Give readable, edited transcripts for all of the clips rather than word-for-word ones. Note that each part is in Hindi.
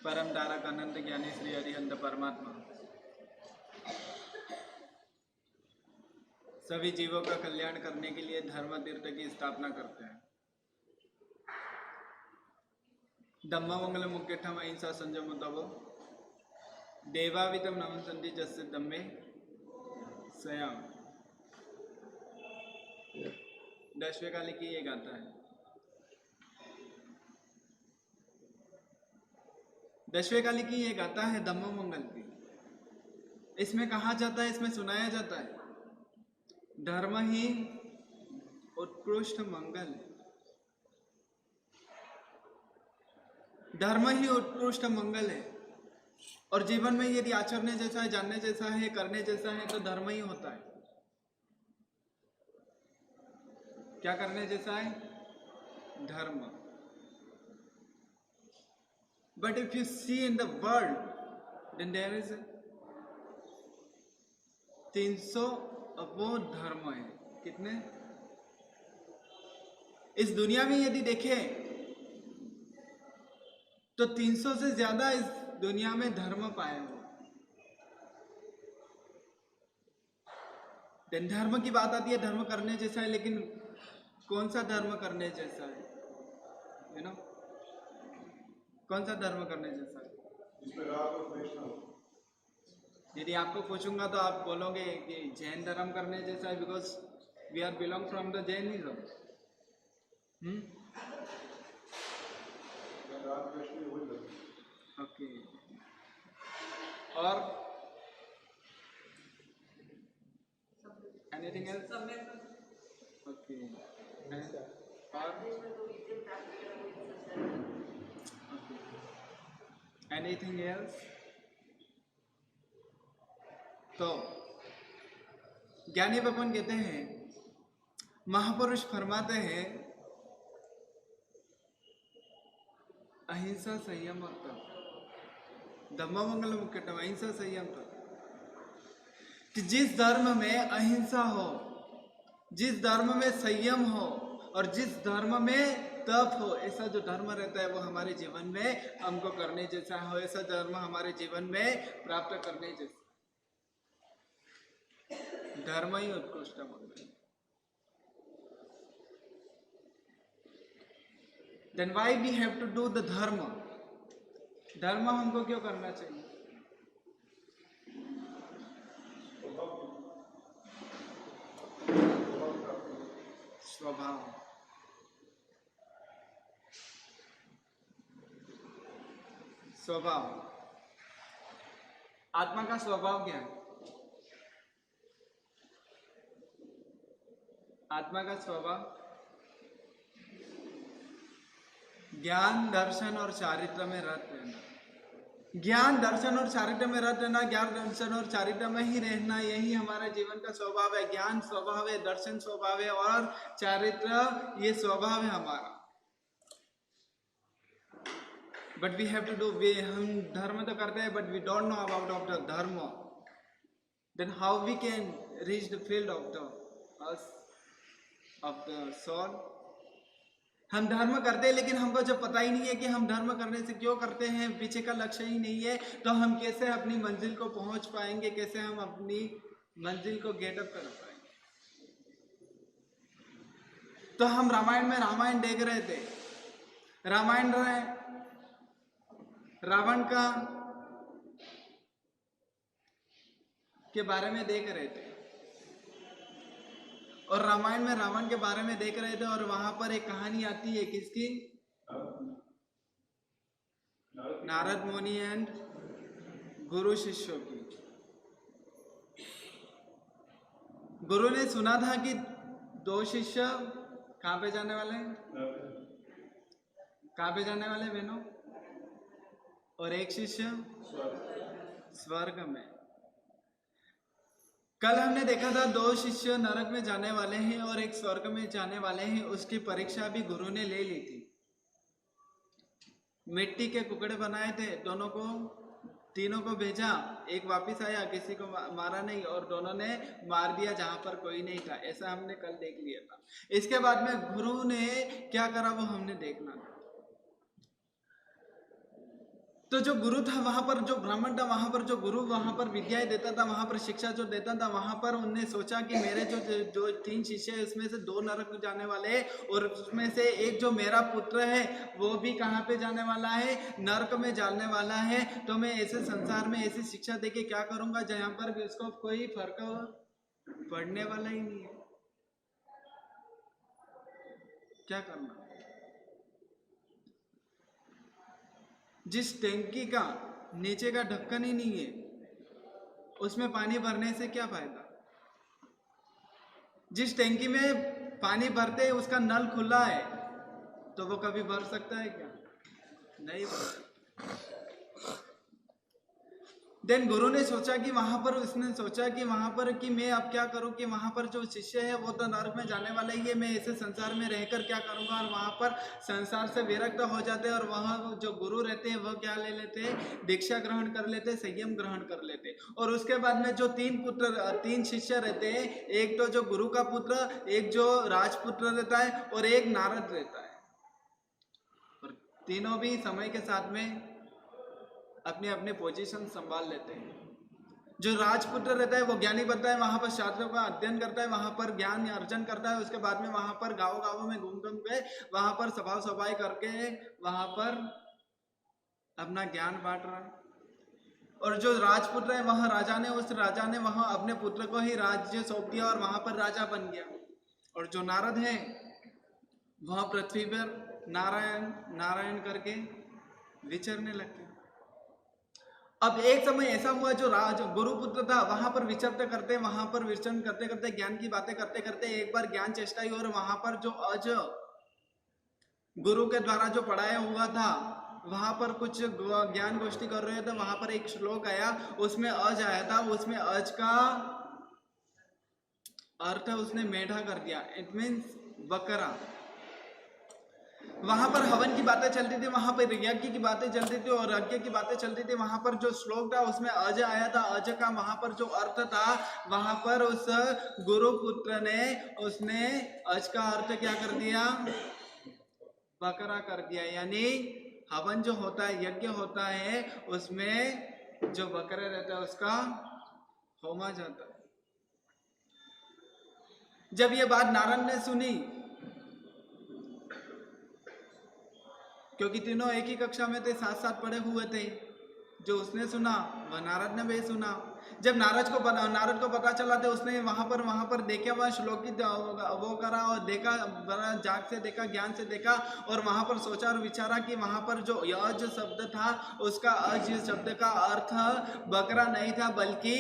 परम तारक अनंत ज्ञानी श्री हरिहंत परमात्मा सभी जीवों का कल्याण करने के लिए धर्म तीर्थ की स्थापना करते हैं। धम्म मंगल मुख्यठम अहिंसा संयम तव देवावितम नमन संधि जस्य दम्मे स्वयं। 10वें काली की ये गाता है। 10वें काली की ये गाता है धम्म मंगल की। इसमें कहा जाता है, इसमें सुनाया जाता है, धर्म ही उत्कृष्ट मंगल है। धर्म ही उत्कृष्ट मंगल है। और जीवन में यदि आचरने जैसा है, जानने जैसा है, करने जैसा है तो धर्म ही होता है। क्या करने जैसा है? धर्म। But if you see in the world then there is 300 अबोध धर्म है। कितने? इस दुनिया में यदि देखें तो 300 से ज्यादा इस दुनिया में धर्म पाए हो। धर्म की बात आती है, धर्म करने जैसा है, लेकिन कौन सा धर्म करने जैसा है? यू नो, कौन सा धर्म करने जैसा है? यदि आपको पूछूंगा तो आप बोलोगे कि जैन धर्म करने जैसा है, because we are belong from the Jainism. Okay. और एनीथिंग एल्स? ओके। और एनीथिंग एल्स? तो ज्ञानी बपन कहते हैं, महापुरुष फरमाते हैं, अहिंसा संयम और तप। धम्म मंगल मुख्यतम अहिंसा संयम तप। कि जिस धर्म में अहिंसा हो, जिस धर्म में संयम हो और जिस धर्म में तप हो, ऐसा जो धर्म रहता है वो हमारे जीवन में हमको करने जैसा हो। ऐसा धर्म हमारे जीवन में प्राप्त करने जैसा। धर्म ही उत्कृष्ट मंगल। Then why we have to do the dharma? धर्म हमको क्यों करना चाहिए? स्वभाव। स्वभाव। आत्मा का स्वभाव क्या है? आत्मा का स्वभाव ज्ञान, दर्शन और चारित्र में रत रहना। ज्ञान, दर्शन और चारित्र में रत रहना, ज्ञान, दर्शन और चारित्र में ही रहना, यही हमारा जीवन का स्वभाव है। ज्ञान स्वभाव है, दर्शन स्वभाव है और चारित्र ये स्वभाव है हमारा। But we have to do, हम धर्म तो करते हैं but we don't know about of the dharma. Then how we can reach the field of the us of the soul. हम धर्म करते हैं लेकिन हमको जब पता ही नहीं है कि हम धर्म करने से क्यों करते हैं, पीछे का लक्ष्य ही नहीं है, तो हम कैसे अपनी मंजिल को पहुंच पाएंगे? कैसे हम अपनी मंजिल को गेट अप कर पाएंगे? तो हम रामायण में रामायण देख रहे थे। रामायण रावण का के बारे में देख रहे थे और रामायण में रावण के बारे में देख रहे थे और वहां पर एक कहानी आती है, किसकी? नारद मुनि एंड गुरु शिष्यों की। गुरु ने सुना था कि 2 शिष्य कहां पे जाने वाले हैं? कहां पे जाने वाले बहनों? और एक शिष्य स्वर्ग में। कल हमने देखा था 2 शिष्य नरक में जाने वाले हैं और एक स्वर्ग में जाने वाले हैं। उसकी परीक्षा भी गुरु ने ले ली थी। मिट्टी के कुकड़े बनाए थे, दोनों को, तीनों को भेजा, एक वापस आया, किसी को मारा नहीं और दोनों ने मार दिया जहां पर कोई नहीं था। ऐसा हमने कल देख लिया था। इसके बाद में गुरु ने क्या करा वो हमने देखना था। तो जो गुरु था वहां पर, जो ब्राह्मण था वहां पर, जो गुरु वहां पर विद्याएं देता था, वहां पर शिक्षा जो देता था, वहां पर उनने सोचा कि मेरे जो जो 3 शिष्य है उसमें से 2 नरक में जाने वाले हैं और उसमें से एक जो मेरा पुत्र है वो भी कहाँ पे जाने वाला है, नरक में जाने वाला है। तो मैं ऐसे संसार में ऐसी शिक्षा देके क्या करूंगा जहां पर भी उसको कोई फर्क पड़ने वाला ही नहीं है। क्या करना? जिस टैंकी का नीचे का ढक्कन ही नहीं है उसमें पानी भरने से क्या फायदा? जिस टैंकी में पानी भरते उसका नल खुला है तो वो कभी भर सकता है क्या? नहीं भर सकता। देन गुरु ने सोचा कि वहां पर, उसने सोचा कि वहां पर कि मैं अब क्या करूं कि वहां पर जो शिष्य है वो तो नरक में जाने वाला ही है, मैं ऐसे संसार में रहकर क्या करूंगा। और वहां पर संसार से विरक्त हो जाते हैं और वहां जो गुरु रहते हैं वो क्या ले लेते हैं, दीक्षा ग्रहण कर लेते हैं, संयम ग्रहण कर लेते हैं। और उसके बाद में जो 3 शिष्य रहते हैं, एक तो जो गुरु का पुत्र, एक जो राजपुत्र रहता है और एक नारद रहता है। और तीनों भी समय के साथ में अपने अपने पोजीशन संभाल लेते हैं। जो राजपुत्र रहता है वो ज्ञानी बनता है, वहां पर शास्त्रों का अध्ययन करता है, वहां पर ज्ञान अर्जन करता है। उसके बाद में वहां पर गाँव गाँवों में घूम घूम के वहां पर सफाई सफाई करके वहां पर अपना ज्ञान बांट रहा है। और जो राजपुत्र है वह उस राजा ने वहां अपने पुत्र को ही राज्य सौंप दिया और वहां पर राजा बन गया। और जो नारद है वह पृथ्वी पर नारायण नारायण करके विचरने लग गया। अब एक समय ऐसा हुआ जो गुरुपुत्र था वहां पर विचरते करते, वहां पर विचरण करते करते, ज्ञान की बातें करते करते एक बार ज्ञान चेष्टा हुई और वहां पर जो अज गुरु के द्वारा जो पढ़ाया हुआ था वहां पर कुछ ज्ञान गोष्ठी कर रहे थे, वहां पर एक श्लोक आया, उसमें अज आया था। उसमें अज का अर्थ उसने मेढा कर दिया, इट मीन्स बकरा। वहां पर हवन की बातें चलती थी, वहां पर यज्ञ की बातें चलती थी और यज्ञ की बातें चलती थी। वहां पर जो श्लोक था उसमें अज आया था, अज का वहां पर जो अर्थ था, वहां पर उस गुरुपुत्र ने उसने अज का अर्थ क्या कर दिया, बकरा कर दिया। यानी हवन जो होता है, यज्ञ होता है, उसमें जो बकरा रहता है उसका होमा जाता है। जब ये बात नारद ने सुनी, क्योंकि तीनों एक ही कक्षा में थे, साथ साथ पढ़े हुए थे, जो उसने सुना वह नारद ने भी सुना। जब नारद को पता चला तो उसने वहां पर देखे, वह श्लोक की वो करा और देखा, बड़ा जाग से देखा, ज्ञान से देखा और वहां पर सोचा और विचारा कि वहां पर जो अज शब्द था उसका अज शब्द का अर्थ बकरा नहीं था बल्कि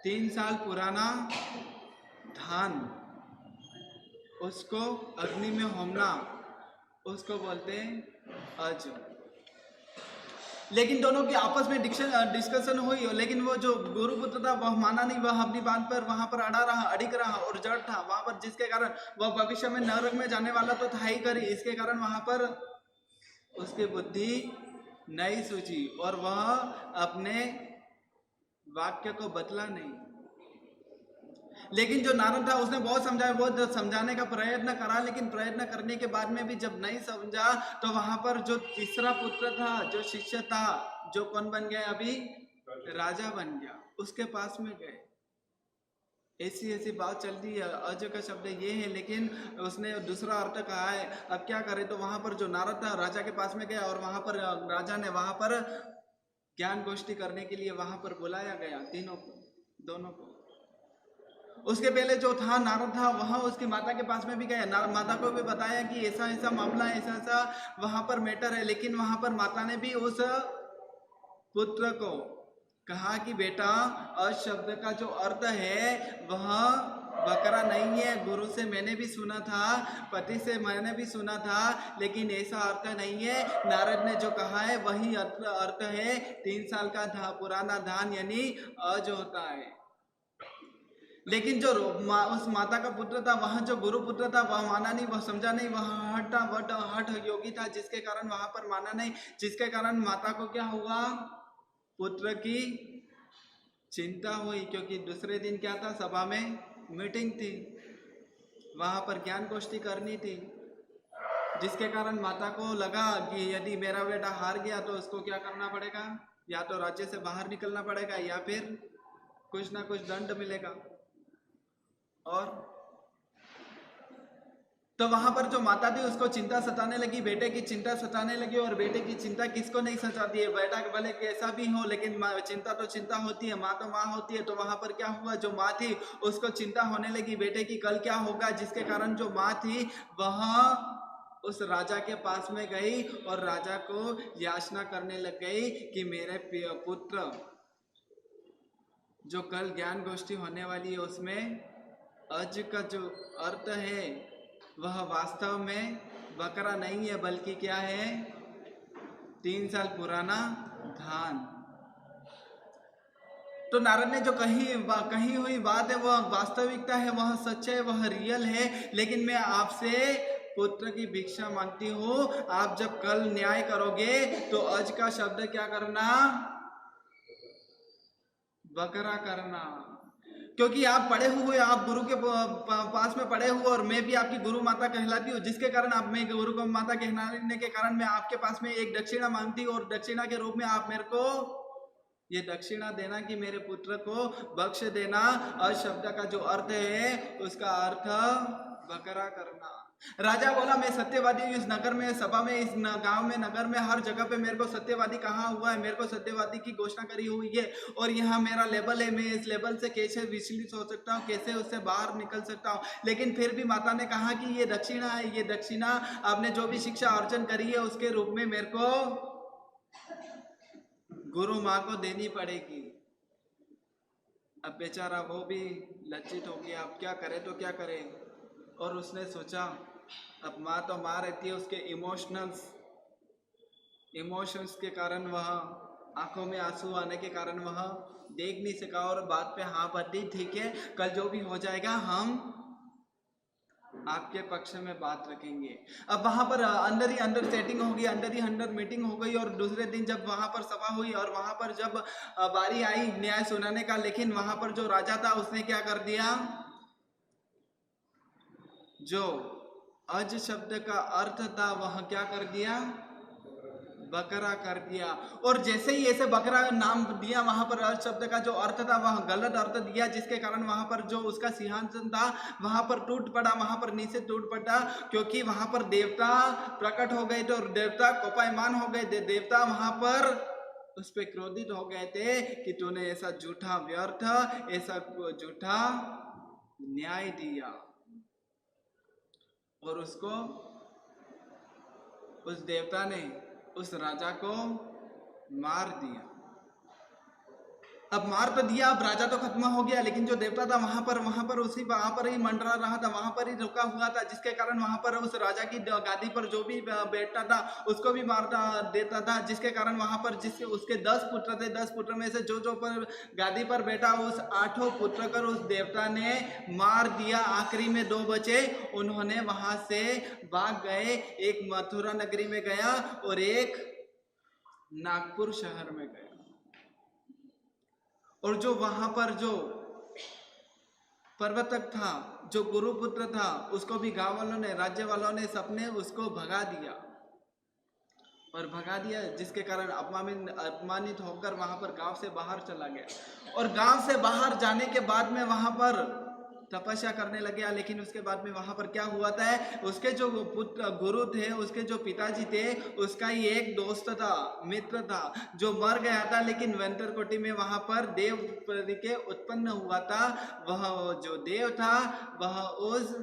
3 साल पुराना धान, उसको अग्नि में होमना, उसको बोलते हैं अज। लेकिन दोनों की आपस में डिस्कशन हुई, लेकिन वो जो गुरुपुत्र था वह माना नहीं, वह अपनी बात पर वहां पर अड़िग रहा और जड़ था वहां पर, जिसके कारण वह भविष्य में नरक में जाने वाला तो था ही करी। इसके कारण वहां पर उसकी बुद्धि नहीं सूझी और वह अपने वाक्य को बदला नहीं। लेकिन जो नारद था उसने बहुत समझाया, बहुत समझाने का प्रयत्न करा, लेकिन प्रयत्न करने के बाद में भी जब नहीं समझा तो वहां पर जो तीसरा पुत्र था, जो शिष्य था, जो कौन बन गया, अभी राजा बन गया, उसके पास में गए। ऐसी ऐसी बात चलती है। अज का शब्द ये है लेकिन उसने दूसरा अर्थ कहा है। अब क्या करे, तो वहां पर जो नारद था राजा के पास में गया और वहां पर राजा ने वहां पर ज्ञान गोष्ठी करने के लिए वहां पर बुलाया गया तीनों को, दोनों को। उसके पहले जो था नारद था वहां उसकी माता के पास में भी गया, माता को भी बताया कि ऐसा ऐसा मामला है, ऐसा ऐसा वहां पर मैटर है। लेकिन वहां पर माता ने भी उस पुत्र को कहा कि बेटा अज शब्द का जो अर्थ है वह बकरा नहीं है, गुरु से मैंने भी सुना था, पति से मैंने भी सुना था, लेकिन ऐसा अर्थ नहीं है। नारद ने जो कहा है वही अर्थ है, 3 साल का पुराना धान यानी अज होता है। लेकिन जो उस माता का पुत्र था, वहां जो गुरु पुत्र था वह माना नहीं, वह समझा नहीं, वह हठ योगी था, जिसके कारण वहां पर माना नहीं, जिसके कारण माता को क्या हुआ, पुत्र की चिंता हुई। क्योंकि दूसरे दिन क्या था, सभा में मीटिंग थी, वहां पर ज्ञान गोष्ठी करनी थी। जिसके कारण माता को लगा कि यदि मेरा बेटा हार गया तो उसको क्या करना पड़ेगा, या तो राज्य से बाहर निकलना पड़ेगा या फिर कुछ ना कुछ दंड मिलेगा। और तो वहां पर जो माता थी उसको चिंता सताने लगी, बेटे की चिंता सताने लगी। और बेटे की चिंता किसको नहीं सताती है, बेटा भले कैसा भी हो, लेकिन चिंता तो चिंता होती है, माँ तो माँ होती है। तो वहां पर क्या हुआ, जो माँ थी उसको चिंता होने लगी बेटे की कल क्या होगा, जिसके कारण जो माँ थी वह उस राजा के पास में गई और राजा को याचना करने लग गई कि मेरे पुत्र जो कल ज्ञान गोष्ठी होने वाली है उसमें अज का जो अर्थ है वह वास्तव में बकरा नहीं है, बल्कि क्या है, 3 साल पुराना धान। तो नारद ने जो कही हुई बात है वह वास्तविकता है, वह सच है, वह रियल है। लेकिन मैं आपसे पुत्र की भिक्षा मांगती हूँ, आप जब कल न्याय करोगे तो अज का शब्द क्या करना, बकरा करना। क्योंकि आप पढ़े हुए, आप गुरु के पास में पढ़े हुए, और मैं भी आपकी गुरु माता कहलाती हूँ, जिसके कारण आप, मैं गुरु को माता कहलाने के कारण मैं आपके पास में एक दक्षिणा मांगती हूँ, और दक्षिणा के रूप में आप मेरे को ये दक्षिणा देना कि मेरे पुत्र को बख्श देना। और शब्द का जो अर्थ है उसका अर्थ बकरा करना। राजा बोला मैं सत्यवादी हूँ, इस नगर में, सभा में, इस गांव में, नगर में, हर जगह पे मेरे को सत्यवादी कहा हुआ है, मेरे को सत्यवादी की घोषणा करी हुई है, और यहाँ मेरा लेवल है, मैं इस लेवल से कैसे विचलित हो सकता हूँ, कैसे उससे बाहर निकल सकता हूँ। लेकिन फिर भी माता ने कहा कि ये दक्षिणा है, ये दक्षिणा आपने जो भी शिक्षा अर्जन करी है उसके रूप में मेरे को गुरु माँ को देनी पड़ेगी। अब बेचारा वो भी लज्जित हो गया, अब क्या करे तो क्या करे। और उसने सोचा अब माँ तो माँ रहती है, उसके इमोशंस के कारण वह आंखों में आंसू आने के कारण वह देख नहीं सका, और बात पे हाँ भर दी, ठीक है कल जो भी हो जाएगा हम आपके पक्ष में बात रखेंगे। अब वहां पर अंदर ही अंदर सेटिंग होगी, अंदर ही अंदर मीटिंग हो गई, और दूसरे दिन जब वहां पर सभा हुई और वहां पर जब बारी आई न्याय सुनाने का, लेकिन वहां पर जो राजा था उसने क्या कर दिया, जो अज शब्द का अर्थ था वह क्या कर दिया, बकरा कर दिया। और जैसे ही ऐसे बकरा नाम दिया, वहां पर अर्थ शब्द का जो अर्थ था वह गलत अर्थ दिया, जिसके कारण वहां पर जो उसका सिंहासन था वहां पर टूट पड़ा, वहां पर नीचे टूट पड़ा, क्योंकि वहां पर देवता प्रकट हो गए थे और देवता कोपायमान हो गए थे। देवता वहां पर उस पर क्रोधित हो गए थे कि तूने ऐसा झूठा व्यर्थ, ऐसा झूठा न्याय दिया, और उसको, उस देवता ने उस राजा को मार दिया। अब मार तो दिया, अब राजा तो खत्म हो गया, लेकिन जो देवता था वहां पर उसी वहां पर ही मंडरा रहा था, वहां पर ही रुका हुआ था, जिसके कारण वहां पर उस राजा की गादी पर जो भी बैठता था उसको भी मार देता था, जिसके कारण वहां पर जिसके उसके 10 पुत्र थे, 10 पुत्र में से जो जो पर गादी पर बैठा उस 8 पुत्र कर उस देवता ने मार दिया। आखिरी में 2 बचे, उन्होंने वहां से भाग गए, एक मथुरा नगरी में गया और एक नागपुर शहर में गया। और जो वहां पर जो प्रवर्तक था, जो गुरुपुत्र था, उसको भी गांव वालों ने, राज्य वालों ने, सबने उसको भगा दिया, जिसके कारण अपमानित होकर वहां पर गांव से बाहर चला गया। और गांव से बाहर जाने के बाद में वहां पर तपस्या करने लगे। लेकिन उसके बाद में वहां पर क्या हुआ था, उसके जो पुत्र गुरु थे, उसके जो पिताजी थे, उसका ही एक दोस्त था, मित्र था, जो मर गया था, लेकिन वेंतरकोटी में वहां पर देव के उत्पन्न हुआ था। वह जो देव था वह उस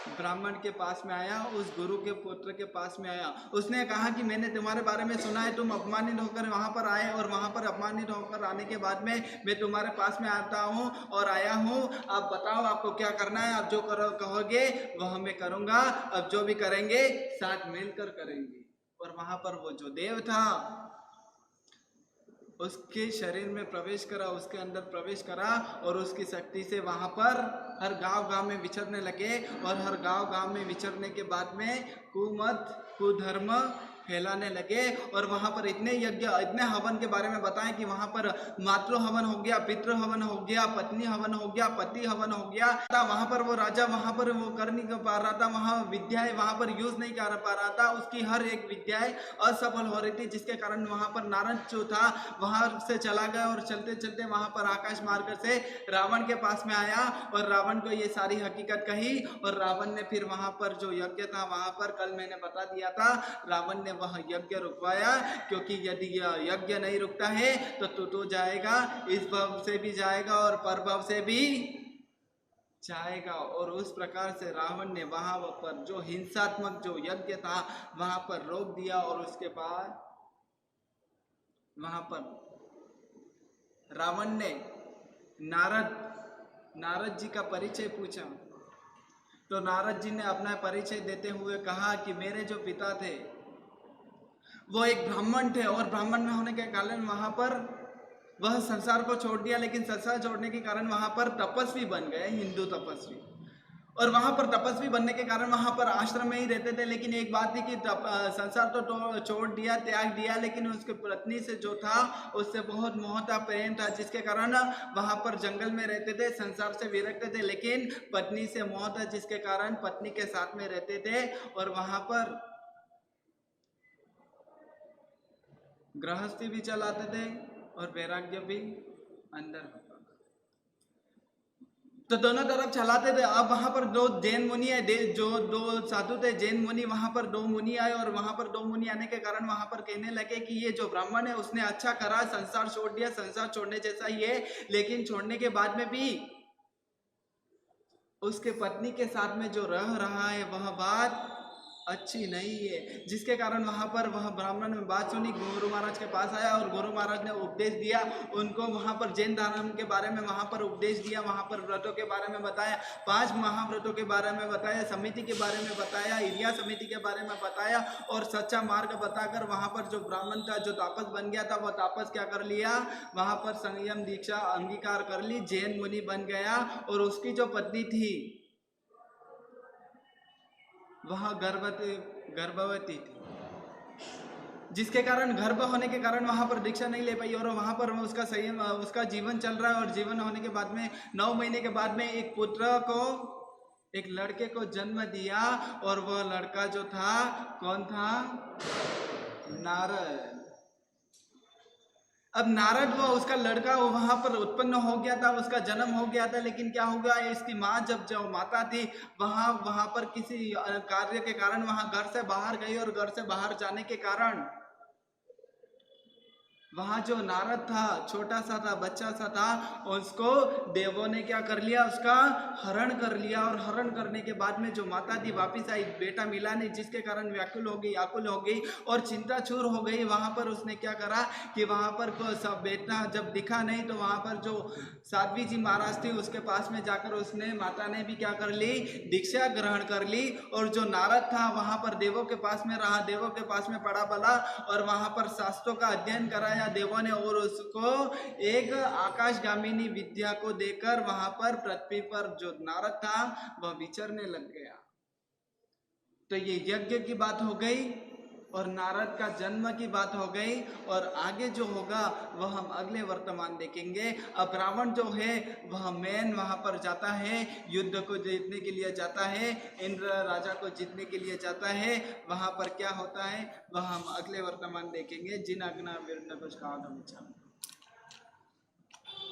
ब्राह्मण के पास में आया, उस गुरु के पुत्र के पास में आया। उसने कहा कि मैंने तुम्हारे बारे में सुना है, तुम अपमानित होकर वहां पर आए, और वहां पर अपमानित होकर आने के बाद में मैं तुम्हारे पास में आता हूँ और आया हूँ। अब बताओ आपको क्या करना है, आप जो कहोगे वह मैं करूंगा, अब जो भी करेंगे साथ मिलकर करेंगे। और वहां पर वो जो देव था उसके शरीर में प्रवेश करा, उसके अंदर प्रवेश करा, और उसकी शक्ति से वहां पर हर गांव में विचरने लगे। और हर गांव में विचरने के बाद में कुमत, कुधर्म, फैलाने लगे और वहां पर इतने यज्ञ इतने हवन के बारे में बताएं कि वहां पर मातृ हवन हो गया, पितृ हवन हो गया, पत्नी हवन हो गया, पति हवन हो गया। वहां पर वो राजा वहां पर वो कर नहीं पा रहा था, वहां विद्याएं वहां पर यूज नहीं कर पा रहा था, उसकी हर एक विद्याएं असफल हो रही थी, जिसके कारण वहां पर नारद जो था वहां से चला गया और चलते चलते वहां पर आकाश मार्ग से रावण के पास में आया और रावण को ये सारी हकीकत कही। और रावण ने फिर वहां पर जो यज्ञ था वहां पर कल मैंने बता दिया था, रावण ने वह यज्ञ रुकवाया, क्योंकि यदि यह यज्ञ नहीं रुकता है तो जाएगा, इस भव से भी जाएगा और परभव से भी जाएगा। और उस प्रकार से रावण ने वहां पर जो हिंसात्मक जो यज्ञ था वहां पर रोक दिया। और उसके बाद वहां पर रावण ने नारद जी का परिचय पूछा, तो नारद जी ने अपना परिचय देते हुए कहा कि मेरे जो पिता थे वो एक ब्राह्मण थे और ब्राह्मण में होने के कारण वहां पर वह संसार को छोड़ दिया, लेकिन संसार छोड़ने के कारण वहां पर तपस्वी बन गए, हिंदू तपस्वी। और वहां पर तपस्वी बनने के कारण वहां पर आश्रम में ही रहते थे, लेकिन एक बात थी कि संसार तो छोड़ दिया, त्याग दिया, लेकिन उसके पत्नी से जो था उससे बहुत मोह था, प्रेम था, जिसके कारण वहां पर जंगल में रहते थे, संसार से विरक्त थे, लेकिन पत्नी से मोह था, जिसके कारण पत्नी के साथ में रहते थे और वहां पर गृहस्थी भी चलाते थे और वैराग्य भी अंदर होता था, तो दोनों तरफ चलाते थे। अब वहां पर दो जैन मुनि है, जो दो साधु थे जैन मुनि, वहां पर दो मुनि आए और वहां पर दो मुनि आने के कारण वहां पर कहने लगे कि ये जो ब्राह्मण है उसने अच्छा करा, संसार छोड़ दिया, संसार छोड़ने जैसा ही है, लेकिन छोड़ने के बाद में भी उसके पत्नी के साथ में जो रह रहा है वह बात अच्छी नहीं है, जिसके कारण वहां पर वह ब्राह्मण में बात सुनी, गुरु महाराज के पास आया और गुरु महाराज ने उपदेश दिया उनको, वहां पर जैन धर्म के बारे में वहां पर उपदेश दिया, वहां पर व्रतों के बारे में बताया, 5 महाव्रतों के बारे में बताया, समिति के बारे में बताया, इरिया समिति के बारे में बताया और सच्चा मार्ग बताकर वहां पर जो ब्राह्मण था जो तापस बन गया था वह तापस क्या कर लिया, वहां पर संयम दीक्षा अंगीकार कर ली, जैन मुनि बन गया। और उसकी जो पत्नी थी वह गर्भवती थी, जिसके कारण गर्भ होने के कारण वहां पर दीक्षा नहीं ले पाई और वहां पर उसका संयम उसका जीवन चल रहा है। और जीवन होने के बाद में 9 महीने के बाद में एक पुत्र को, एक लड़के को जन्म दिया और वह लड़का जो था कौन था, नारद। अब नारद वो उसका लड़का वो वहां पर उत्पन्न हो गया था, उसका जन्म हो गया था, लेकिन क्या हो गया, इसकी माँ जब जो माता थी वहां पर किसी कार्य के कारण वहां घर से बाहर गई और घर से बाहर जाने के कारण वहां जो नारद था छोटा सा था, बच्चा सा था, उसको देवों ने क्या कर लिया, उसका हरण कर लिया। और हरण करने के बाद में जो माता थी वापिस आई, बेटा मिला नहीं, जिसके कारण व्याकुल हो गई, आकुल हो गई और चिंता चूर हो गई। वहां पर उसने क्या करा कि वहां पर सब बेटा जब दिखा नहीं तो वहां पर जो साध्वी जी महाराज थी उसके पास में जाकर उसने माता ने भी क्या कर ली, दीक्षा ग्रहण कर ली। और जो नारद था वहां पर देवों के पास में रहा, देवों के पास में पढ़ा पला और वहां पर शास्त्रों का अध्ययन कराया देवों ने और उसको एक आकाशगामिनी विद्या को देकर वहां पर पृथ्वी पर जो नारद था वह विचरने लग गया। तो ये यज्ञ की बात हो गई और नारद का जन्म की बात हो गई और आगे जो होगा वह हम अगले वर्तमान देखेंगे। अब रावण जो है वह मेन वहां पर जाता है, युद्ध को जीतने के लिए जाता है, इंद्र राजा को जीतने के लिए जाता है, वहां पर क्या होता है वह हम अगले वर्तमान देखेंगे। जिन अग्ना विरुद्ध कुछ कहा